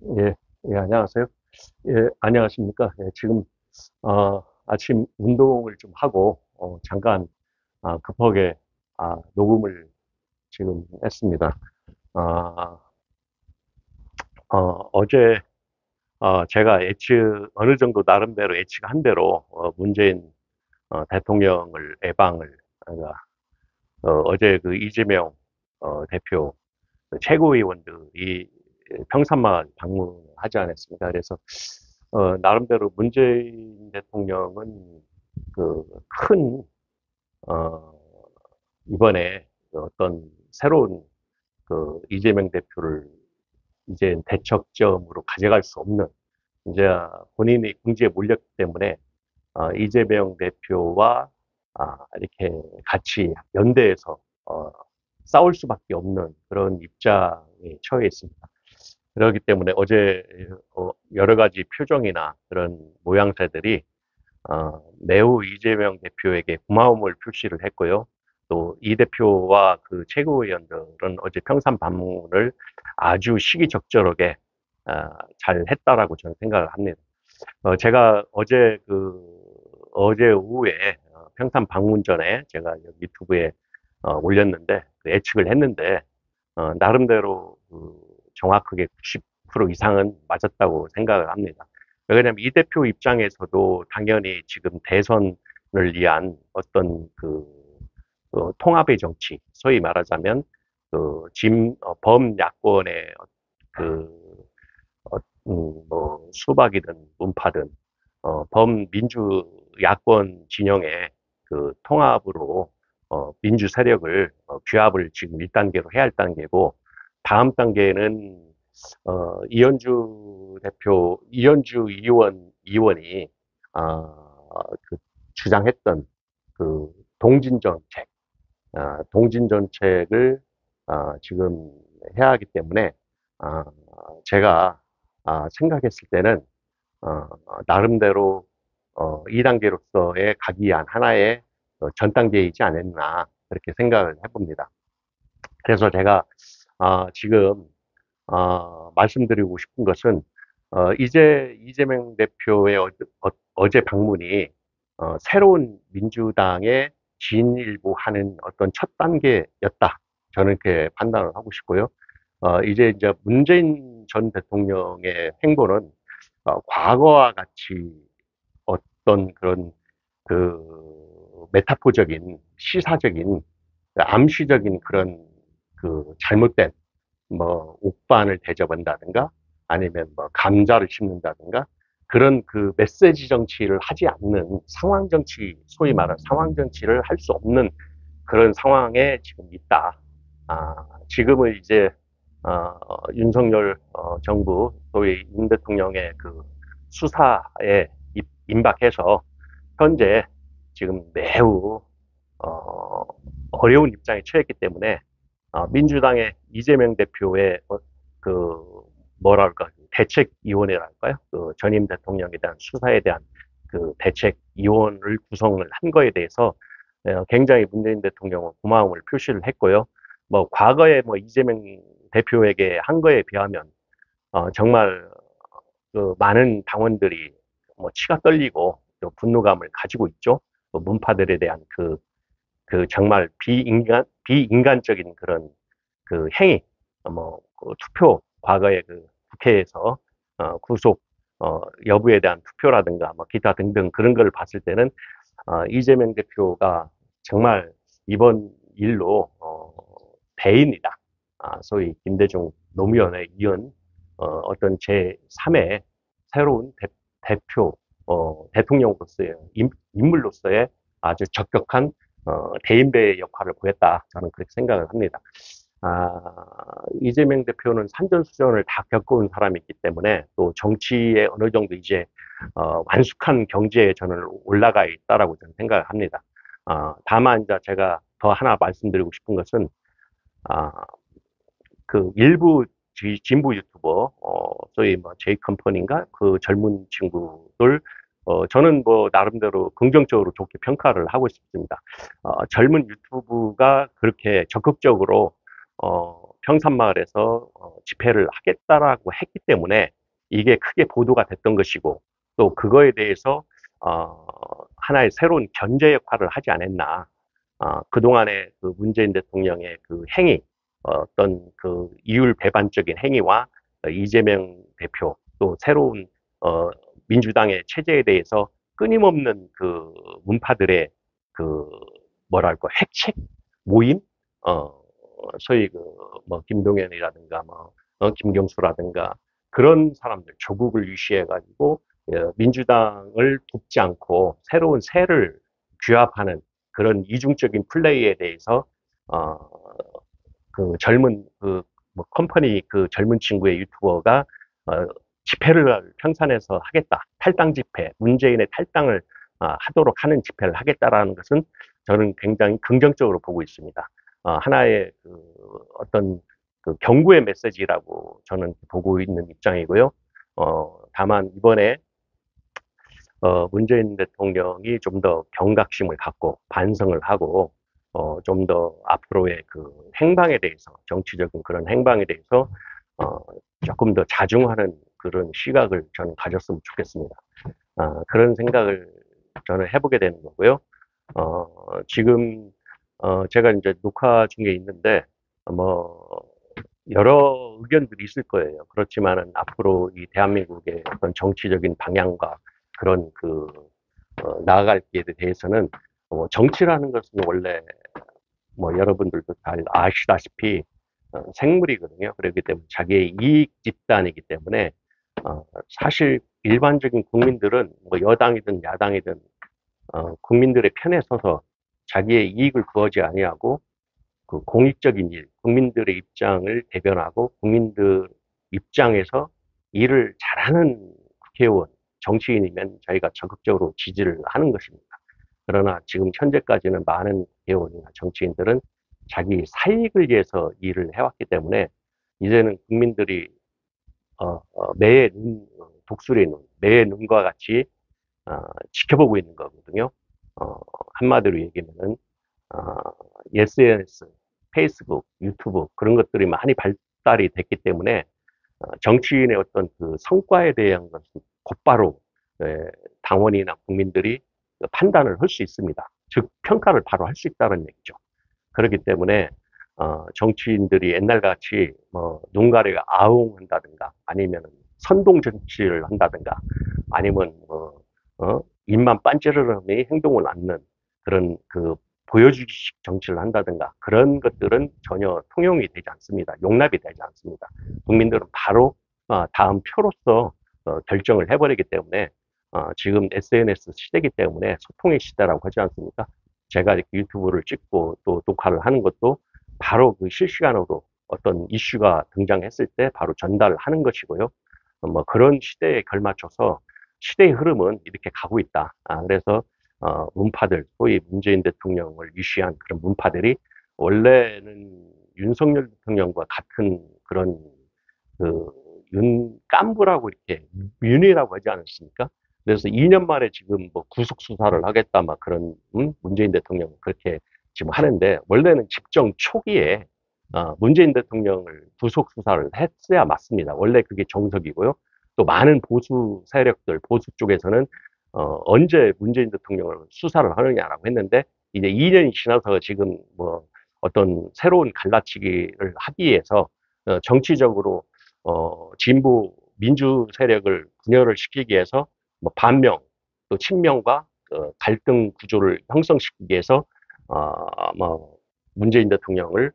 예, 예, 안녕하세요. 예, 안녕하십니까. 예, 지금, 아침 운동을 좀 하고, 잠깐, 급하게, 녹음을 지금 했습니다. 아, 어제, 제가 어느 정도 나름대로 예측한 대로, 문재인, 대통령을 그러니까, 어제 그 이재명, 대표, 그 최고위원들이 평산마을 방문하지 않았습니까? 그래서 나름대로 문재인 대통령은 그 큰, 어, 이번에 어떤 새로운 그 이재명 대표를 이제 대척점으로 가져갈 수 없는, 이제 본인의 궁지에 몰렸기 때문에, 이재명 대표와, 이렇게 같이 연대해서, 싸울 수밖에 없는 그런 입장에 처해 있습니다. 그렇기 때문에 어제 여러 가지 표정이나 그런 모양새들이 매우 이재명 대표에게 고마움을 표시를 했고요. 또 이 대표와 그 최고위원들은 어제 평산 방문을 아주 시기적절하게 잘 했다라고 저는 생각을 합니다. 제가 어제 오후에 평산 방문 전에 제가 유튜브에 올렸는데 그 예측을 했는데 나름대로 정확하게 90% 이상은 맞았다고 생각을 합니다. 왜냐하면 이 대표 입장에서도 당연히 지금 대선을 위한 어떤 통합의 정치, 소위 말하자면 범야권의 그 수박이든 문파든 범민주 야권 진영의 그 통합으로 민주 세력을 규합을 지금 1단계로 해야 할 단계고 다음 단계는 이현주 의원이 그 주장했던 그 동진 정책, 동진 정책을 지금 해야 하기 때문에 아, 제가 생각했을 때는 나름대로 2단계로서의 가기 위한 하나의 전 단계이지 않았나 그렇게 생각을 해봅니다. 그래서 제가 지금 말씀드리고 싶은 것은 이재명 대표의 어제 방문이 새로운 민주당의 진일보하는 어떤 첫 단계였다. 저는 그렇게 판단을 하고 싶고요. 이제 문재인 전 대통령의 행보는 과거와 같이 어떤 그런 메타포적인 시사적인 암시적인 그런 잘못된 옥반을 대접한다든가 아니면 감자를 심는다든가 그런 메시지 정치를 하지 않는 상황 정치, 소위 말하는 상황 정치를 할 수 없는 그런 상황에 지금 있다. 지금은 이제 윤석열 정부, 소위 윤 대통령의 수사에 임박해서 현재 지금 매우 어려운 입장에 처했기 때문에 민주당의 이재명 대표의 뭐랄까 대책위원회랄까요? 전임 대통령에 대한 수사에 대한 대책위원을 구성을 한 거에 대해서 굉장히 문재인 대통령은 고마움을 표시를 했고요. 과거에 이재명 대표에게 한 거에 비하면 정말 많은 당원들이 치가 떨리고 또 분노감을 가지고 있죠. 문파들에 대한 정말 비인간적인 그런 행위, 과거에 국회에서 구속 여부에 대한 투표라든가 기타 등등 그런 걸 봤을 때는 이재명 대표가 정말 이번 일로 배인이다. 소위 김대중 노무현에 이은 어떤 제3의 새로운 대표 대통령으로서의 인물로서의 아주 적격한 대인배의 역할을 보였다. 저는 그렇게 생각을 합니다. 이재명 대표는 산전수전을 다 겪어온 사람이기 때문에 또 정치에 어느 정도 이제 완숙한 경지에 저는 올라가 있다라고 저는 생각을 합니다. 다만 이제 제가 더 하나 말씀드리고 싶은 것은 아, 일부 진보 유튜버, 소위 제이컴퍼니인가 그 젊은 친구들 저는 나름대로 긍정적으로 좋게 평가를 하고 싶습니다. 젊은 유튜브가 그렇게 적극적으로 평산마을에서 집회를 하겠다라고 했기 때문에 이게 크게 보도가 됐던 것이고 또 그거에 대해서 어, 하나의 새로운 견제 역할을 하지 않았나. 그동안의 그 문재인 대통령의 그 행위, 어떤 그 이율 배반적인 행위와 이재명 대표 또 새로운 어, 민주당의 체제에 대해서 끊임없는 그 문파들의 그 뭐랄까 핵책 모임, 어, 소위 그 뭐 김동연이라든가 뭐 김경수라든가 그런 사람들 조국을 유시해가지고 민주당을 돕지 않고 새로운 새를 규합하는 그런 이중적인 플레이에 대해서 어, 그 젊은 뭐 컴퍼니 그 젊은 친구의 유튜버가 어, 집회를 평산에서 하겠다. 탈당 집회, 문재인의 탈당을 하도록 하는 집회를 하겠다라는 것은 저는 굉장히 긍정적으로 보고 있습니다. 하나의 그 어떤 그 경고의 메시지라고 저는 보고 있는 입장이고요. 다만 이번에 문재인 대통령이 좀 더 경각심을 갖고 반성을 하고, 좀 더 앞으로의 그 행방에 대해서, 정치적인 그런 행방에 대해서, 어, 조금 더 자중하는 그런 시각을 저는 가졌으면 좋겠습니다. 그런 생각을 저는 해보게 되는 거고요. 지금, 제가 이제 녹화 중에 있는데, 뭐, 여러 의견들이 있을 거예요. 그렇지만은 앞으로 이 대한민국의 어떤 정치적인 방향과 그런 그 나아갈 길에 대해서는 정치라는 것은 원래 뭐 여러분들도 잘 아시다시피 생물이거든요. 그렇기 때문에 자기의 이익 집단이기 때문에 사실 일반적인 국민들은 뭐 여당이든 야당이든 국민들의 편에 서서 자기의 이익을 구하지 아니하고 그 공익적인 일, 국민들의 입장을 대변하고 국민들 입장에서 일을 잘하는 국회의원, 정치인이면 저희가 적극적으로 지지를 하는 것입니다. 그러나 지금 현재까지는 많은 국회의원이나 정치인들은 자기 사익을 위해서 일을 해왔기 때문에 이제는 국민들이 매의 눈, 독수리의 눈, 매의 눈과 같이 지켜보고 있는 거거든요. 한마디로 얘기하면은 SNS, 페이스북, 유튜브 그런 것들이 많이 발달이 됐기 때문에 정치인의 어떤 그 성과에 대한 것은 곧바로 당원이나 국민들이 판단을 할 수 있습니다. 즉 평가를 바로 할 수 있다는 얘기죠. 그렇기 때문에 정치인들이 옛날같이 뭐 눈가리가 아웅한다든가 아니면 선동 정치를 한다든가 아니면 뭐 입만 빤찌르르니 행동을 않는 그런 그 보여주기식 정치를 한다든가 그런 것들은 전혀 통용이 되지 않습니다. 용납이 되지 않습니다. 국민들은 바로 다음 표로서 결정을 해버리기 때문에 지금 SNS 시대이기 때문에 소통의 시대라고 하지 않습니까? 제가 이렇게 유튜브를 찍고 또 녹화를 하는 것도 바로 그 실시간으로 어떤 이슈가 등장했을 때 바로 전달을 하는 것이고요. 뭐 그런 시대에 걸맞춰서 시대의 흐름은 이렇게 가고 있다. 그래서 문파들, 소위 문재인 대통령을 유시한 그런 문파들이 원래는 윤석열 대통령과 같은 그런 그 깐부라고 이렇게 윤이라고 하지 않았습니까? 그래서 2년 만에 지금 뭐 구속 수사를 하겠다 막 그런 문재인 대통령 그렇게 지금 하는데 원래는 집정 초기에 문재인 대통령을 구속 수사를 했어야 맞습니다. 원래 그게 정석이고요. 또 많은 보수 세력들, 보수 쪽에서는 언제 문재인 대통령을 수사를 하느냐라고 했는데 이제 2년이 지나서 지금 뭐 어떤 새로운 갈라치기를 하기 위해서 정치적으로 진보 민주 세력을 분열을 시키기 위해서 뭐 반명 또 친명과 갈등 구조를 형성시키기 위해서 뭐 문재인 대통령을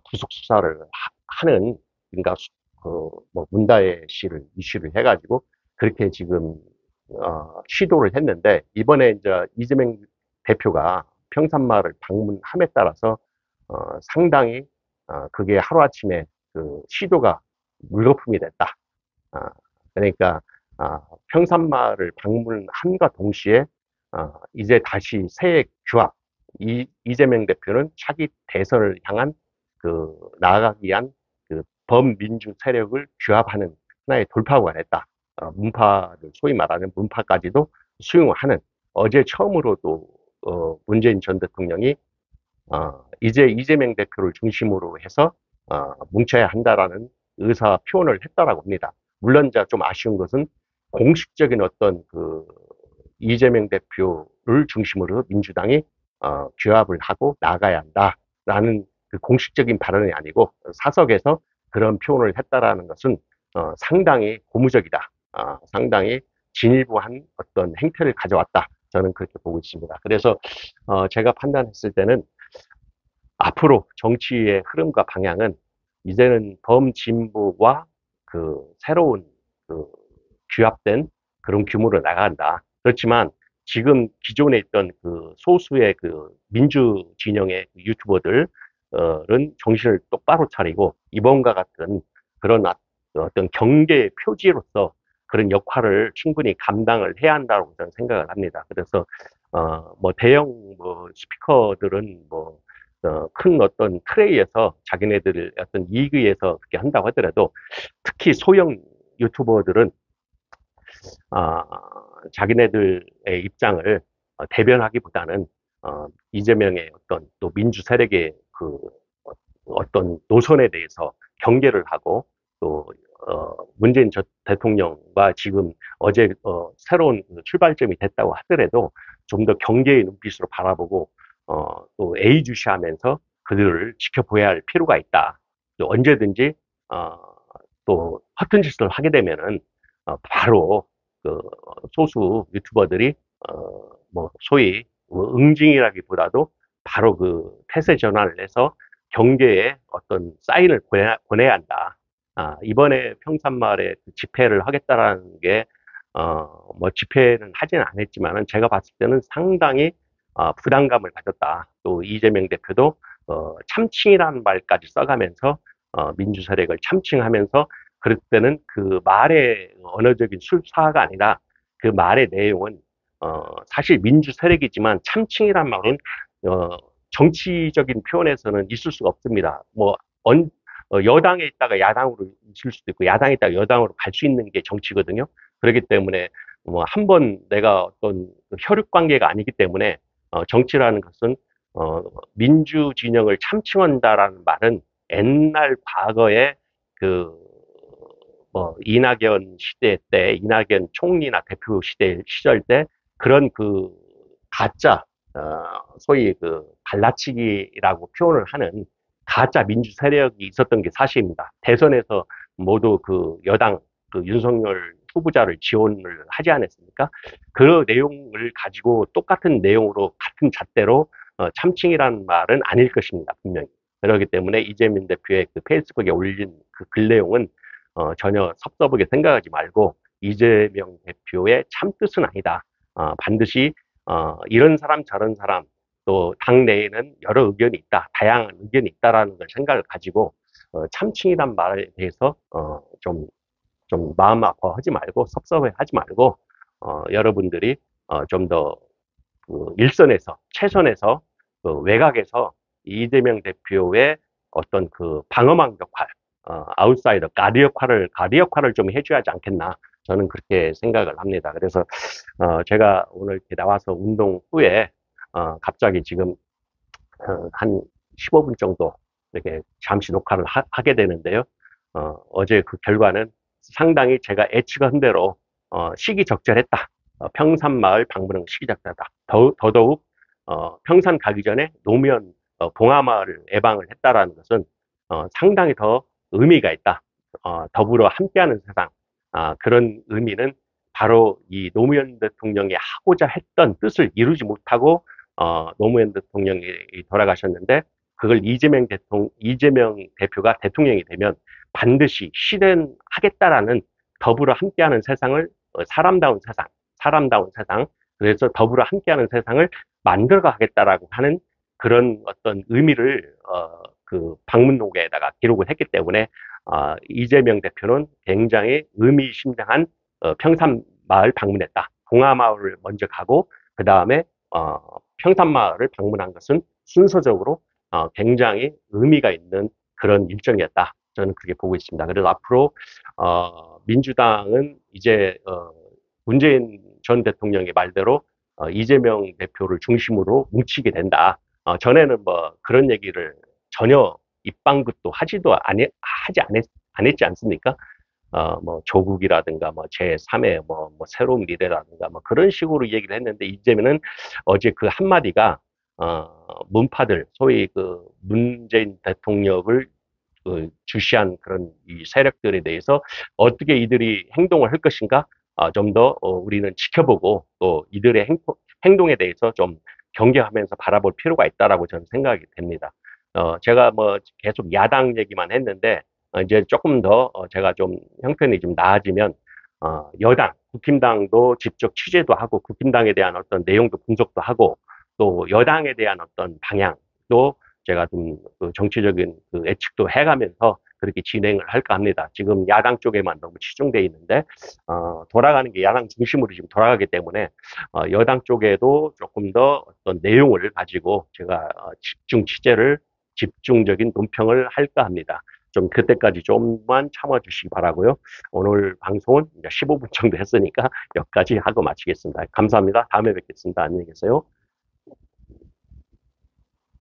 구속 수사를 하는 그러니까 그뭐 문다혜 씨를 이슈를 해가지고 그렇게 지금 시도를 했는데 이번에 이제 이재명 대표가 평산마을을 방문함에 따라서 상당히 그게 하루아침에 그 시도가 물거품이 됐다. 아, 그러니까 평산마을을 방문함과 동시에 이제 다시 새 규합 이재명 대표는 차기 대선을 향한 그 나아가기 위한 그 범민주 세력을 규합하는 하나의 돌파구가 됐다. 문파들 소위 말하는 문파까지도 수용을 하는 어제 처음으로 또 문재인 전 대통령이 이제 이재명 대표를 중심으로 해서 뭉쳐야 한다라는 의사 표현을 했다라고 합니다. 물론 이제 좀 아쉬운 것은 공식적인 어떤 그 이재명 대표를 중심으로 민주당이 규합을 하고 나가야 한다라는 그 공식적인 발언이 아니고 사석에서 그런 표현을 했다라는 것은 상당히 고무적이다. 상당히 진일보한 어떤 행태를 가져왔다. 저는 그렇게 보고 있습니다. 그래서 제가 판단했을 때는 앞으로 정치의 흐름과 방향은 이제는 범진보와 그 새로운 그 규합된 그런 규모로 나간다. 그렇지만 지금 기존에 있던 그 소수의 그 민주 진영의 유튜버들은 정신을 똑바로 차리고 이번과 같은 그런 어떤 경계 표지로서 그런 역할을 충분히 감당을 해야 한다고 저는 생각을 합니다. 그래서 뭐 대형 뭐 스피커들은 뭐 큰 어떤 트레이에서 자기네들 어떤 이익 위해서 그렇게 한다고 하더라도 특히 소형 유튜버들은 아, 자기네들의 입장을 대변하기보다는 이재명의 어떤 또 민주 세력의 그 어떤 노선에 대해서 경계를 하고 또 문재인 대통령과 지금 어제 새로운 출발점이 됐다고 하더라도 좀 더 경계의 눈빛으로 바라보고 또 예의주시하면서 그들을 지켜봐야 할 필요가 있다. 또 언제든지 어, 또 허튼 짓을 하게 되면은 바로 그 소수 유튜버들이 뭐 소위 뭐 응징이라기보다도 바로 그 태세 전환을 해서 경계에 어떤 사인을 보내야 한다. 이번에 평산마을에 그 집회를 하겠다라는 게, 뭐 집회는 하지는 않았지만은 제가 봤을 때는 상당히 부담감을 가졌다. 또 이재명 대표도 참칭이라는 말까지 써가면서 민주 세력을 참칭하면서 그럴 때는 그 말의 언어적인 술사가 아니라 그 말의 내용은 사실 민주 세력이지만 참칭이란 말은 어, 정치적인 표현에서는 있을 수가 없습니다. 뭐 여당에 있다가 야당으로 있을 수도 있고 야당에 있다가 여당으로 갈 수 있는 게 정치거든요. 그렇기 때문에 뭐 한 번 내가 어떤 혈육 관계가 아니기 때문에 정치라는 것은 민주 진영을 참칭한다라는 말은 옛날 과거에 그 뭐 이낙연 시대 때 이낙연 총리나 대표 시절 때 그런 그 가짜 소위 그 갈라치기라고 표현을 하는 가짜 민주 세력이 있었던 게 사실입니다. 대선에서 모두 그 여당 그 윤석열 후보자를 지원을 하지 않았습니까? 그 내용을 가지고 똑같은 내용으로 같은 잣대로 참칭이라는 말은 아닐 것입니다. 분명히. 그렇기 때문에 이재명 대표의 그 페이스북에 올린 그 글 내용은 전혀 섭섭하게 생각하지 말고 이재명 대표의 참뜻은 아니다. 반드시 이런 사람 저런 사람 또 당내에는 여러 의견이 있다. 다양한 의견이 있다라는 걸 생각을 가지고 참칭이란 말에 대해서 좀 마음 아파하지 말고 섭섭해하지 말고 여러분들이 좀더 그 일선에서 최선에서 그 외곽에서 이재명 대표의 어떤 그 방어막 역할, 아웃사이더 가드 역할을 좀 해줘야 하지 않겠나 저는 그렇게 생각을 합니다. 그래서 제가 오늘 이렇게 나와서 운동 후에 갑자기 지금 한 15분 정도 이렇게 잠시 녹화를 하게 되는데요. 어제 그 결과는 상당히 제가 예측한 대로 시기적절했다. 평산마을 방문은 시기적절하다. 더더욱 평산 가기 전에 노무현 봉하마을을 예방을 했다라는 것은 상당히 더 의미가 있다. 더불어 함께하는 세상. 그런 의미는 바로 이 노무현 대통령이 하고자 했던 뜻을 이루지 못하고 노무현 대통령이 돌아가셨는데 그걸 이재명 대표가 대통령이 되면 반드시 실현하겠다라는 더불어 함께하는 세상을 사람다운 세상, 그래서 더불어 함께하는 세상을 만들어 가겠다라고 하는 그런 어떤 의미를 그 방문록에다가 기록을 했기 때문에 이재명 대표는 굉장히 의미심장한 평산마을 방문했다. 봉하마을을 먼저 가고 그 다음에 평산마을을 방문한 것은 순서적으로 굉장히 의미가 있는 그런 일정이었다. 저는 그렇게 보고 있습니다. 그래서 앞으로 민주당은 이제 문재인 전 대통령의 말대로 이재명 대표를 중심으로 뭉치게 된다. 전에는 뭐 그런 얘기를 전혀 입방긋도 안 했지 않습니까? 뭐 조국이라든가 뭐 제3의 뭐 새로운 미래라든가 뭐 그런 식으로 얘기를 했는데 이재명은 어제 그 한마디가 문파들 소위 그 문재인 대통령을 주시한 그런 이 세력들에 대해서 어떻게 이들이 행동을 할 것인가 좀 더 우리는 지켜보고 또 이들의 행동에 대해서 좀 경계하면서 바라볼 필요가 있다라고 저는 생각이 됩니다. 제가 뭐 계속 야당 얘기만 했는데 이제 조금 더 제가 좀 형편이 좀 나아지면 여당, 국힘당도 직접 취재도 하고 국힘당에 대한 어떤 내용도 분석도 하고 또 여당에 대한 어떤 방향도 제가 좀그 정치적인 그 예측도 해가면서 그렇게 진행을 할까 합니다. 지금 야당 쪽에만 너무 치중돼 있는데 돌아가는 게 야당 중심으로 지금 돌아가기 때문에 여당 쪽에도 조금 더 어떤 내용을 가지고 제가 집중 취재를 집중적인 논평을 할까 합니다. 좀 그때까지 좀만 참아주시기 바라고요. 오늘 방송은 이제 15분 정도 했으니까 여기까지 하고 마치겠습니다. 감사합니다. 다음에 뵙겠습니다. 안녕히 계세요.